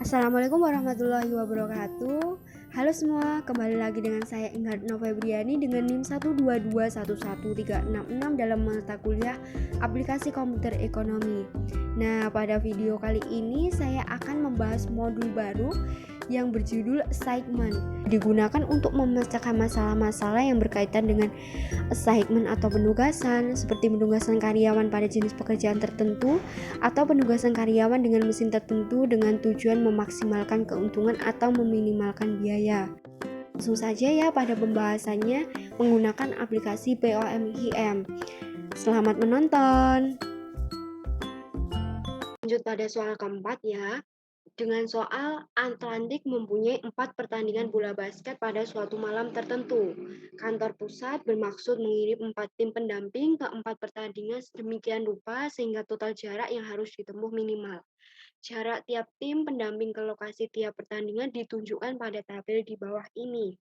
Assalamualaikum warahmatullahi wabarakatuh. Halo semua, kembali lagi dengan saya Ingat Novembriani dengan NIM 122111366 dalam mata kuliah Aplikasi Komputer Ekonomi. Nah, pada video kali ini saya akan membahas modul baru yang berjudul assignment. Digunakan untuk memecahkan masalah-masalah yang berkaitan dengan assignment atau penugasan, seperti penugasan karyawan pada jenis pekerjaan tertentu atau penugasan karyawan dengan mesin tertentu dengan tujuan memaksimalkan keuntungan atau meminimalkan biaya. Langsung saja ya pada pembahasannya menggunakan aplikasi POMHIM. Selamat menonton. Lanjut pada soal keempat ya. Dengan soal Atlantik mempunyai 4 pertandingan bola basket pada suatu malam tertentu. Kantor pusat bermaksud mengirim 4 tim pendamping ke 4 pertandingan sedemikian rupa sehingga total jarak yang harus ditempuh minimal. Jarak tiap tim pendamping ke lokasi tiap pertandingan ditunjukkan pada tabel di bawah ini.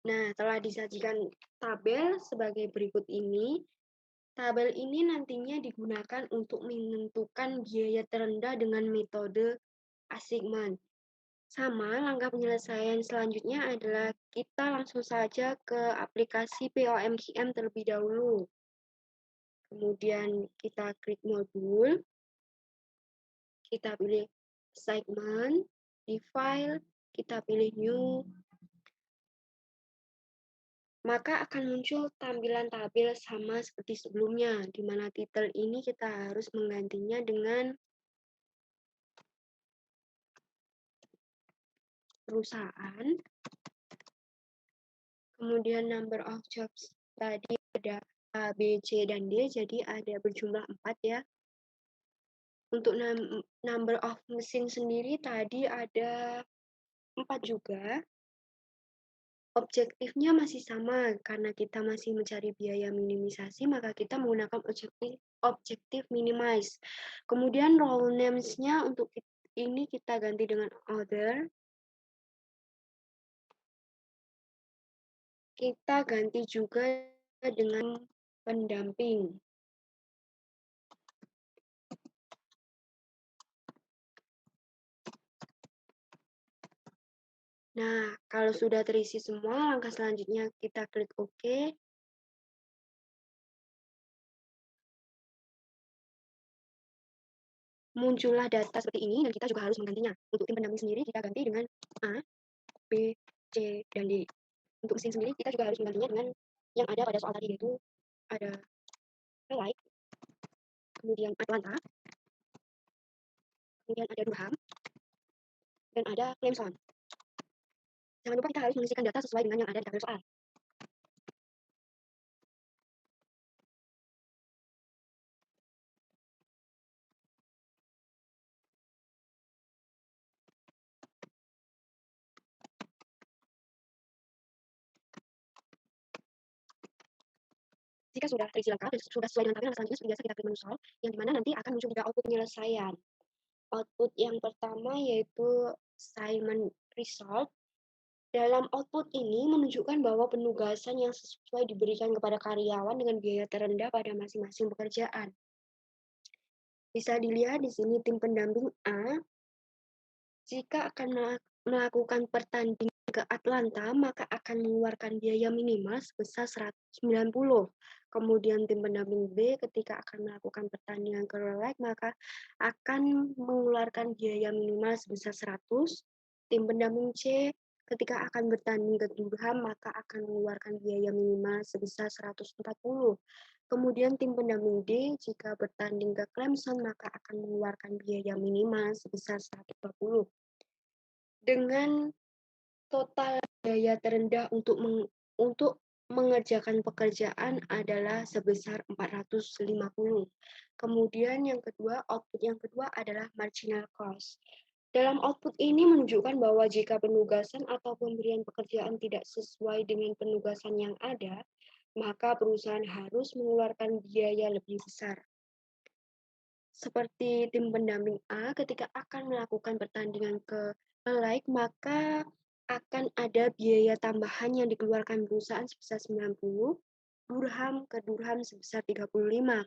Nah, telah disajikan tabel sebagai berikut ini. Tabel ini nantinya digunakan untuk menentukan biaya terendah dengan metode assignment. Sama, langkah penyelesaian selanjutnya adalah kita langsung saja ke aplikasi POMKM terlebih dahulu. Kemudian kita klik modul, kita pilih segment, di file, kita pilih new, maka akan muncul tampilan tabel sama seperti sebelumnya, di mana titel ini kita harus menggantinya dengan perusahaan. Kemudian number of jobs tadi ada A, B, C, dan D, jadi ada berjumlah 4 ya. Untuk number of mesin sendiri tadi ada 4 juga. Objektifnya masih sama, karena kita masih mencari biaya minimisasi, maka kita menggunakan objektif minimize. Kemudian role names-nya untuk ini kita ganti dengan other. Kita ganti juga dengan pendamping. Nah, kalau sudah terisi semua, langkah selanjutnya kita klik OK. Muncullah data seperti ini, dan kita juga harus menggantinya. Untuk tim pendamping sendiri, kita ganti dengan A, B, C, dan D. Untuk mesin sendiri, kita juga harus menggantinya dengan yang ada pada soal tadi, yaitu ada Relight, kemudian Atlanta, kemudian ada Durham, dan ada Clemson. Jangan lupa kita harus mengisikan data sesuai dengan yang ada di tabel soal. Jika sudah terisi lengkap dan sudah sesuai dengan tabel, selanjutnya seperti biasa kita klik menu solve, yang dimana nanti akan muncul juga output penyelesaian. Output yang pertama yaitu assignment result. Dalam output ini menunjukkan bahwa penugasan yang sesuai diberikan kepada karyawan dengan biaya terendah pada masing-masing pekerjaan. Bisa dilihat di sini tim pendamping A, jika akan melakukan pertandingan ke Atlanta, maka akan mengeluarkan biaya minimal sebesar 190. Kemudian tim pendamping B ketika akan melakukan pertandingan ke Relax, maka akan mengeluarkan biaya minimal sebesar 100. Tim pendamping C ketika akan bertanding ke Durham, maka akan mengeluarkan biaya minimal sebesar 140. Kemudian tim pendamping D jika bertanding ke Clemson, maka akan mengeluarkan biaya minimal sebesar 120. Dengan total biaya terendah untuk mengerjakan pekerjaan adalah sebesar 450. Kemudian yang kedua, output yang kedua adalah marginal cost. Dalam output ini menunjukkan bahwa jika penugasan atau pemberian pekerjaan tidak sesuai dengan penugasan yang ada, maka perusahaan harus mengeluarkan biaya lebih besar. Seperti tim pendamping A ketika akan melakukan pertandingan ke Like, maka akan ada biaya tambahan yang dikeluarkan perusahaan sebesar 90. Durham ke Durham sebesar 35.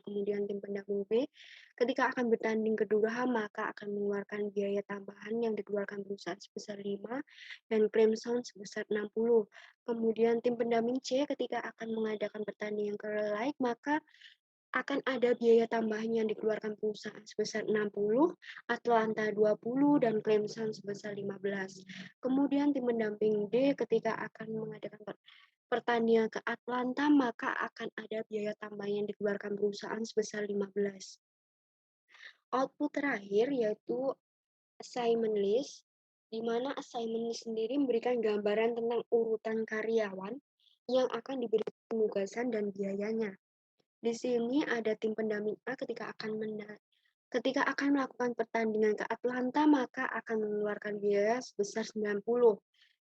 Kemudian tim pendamping B ketika akan bertanding ke Durham maka akan mengeluarkan biaya tambahan yang dikeluarkan perusahaan sebesar 5 dan klaim sound sebesar 60. Kemudian tim pendamping C ketika akan mengadakan pertandingan ke Lake maka akan ada biaya tambahan yang dikeluarkan perusahaan sebesar 60, Atlanta 20, dan klaim sound sebesar 15. Kemudian tim pendamping D ketika akan mengadakan pertandingan ke Atlanta, maka akan ada biaya tambahan yang dikeluarkan perusahaan sebesar 15. Output terakhir yaitu assignment list, di mana assignment list sendiri memberikan gambaran tentang urutan karyawan yang akan diberi penugasan dan biayanya. Di sini ada tim pendamping A ketika akan melakukan pertandingan ke Atlanta, maka akan mengeluarkan biaya sebesar 90.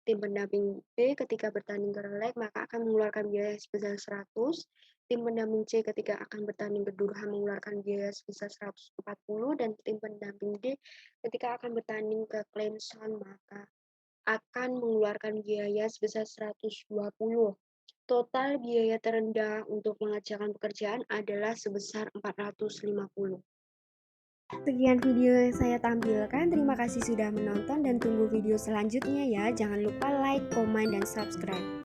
Tim pendamping B ketika bertanding ke Relek, maka akan mengeluarkan biaya sebesar 100. Tim pendamping C ketika akan bertanding ke Durham mengeluarkan biaya sebesar 140. Dan tim pendamping D ketika akan bertanding ke Clemson, maka akan mengeluarkan biaya sebesar 120. Total biaya terendah untuk mengerjakan pekerjaan adalah sebesar 450. Sekian video yang saya tampilkan. Terima kasih sudah menonton dan tunggu video selanjutnya ya. Jangan lupa like, komen, dan subscribe.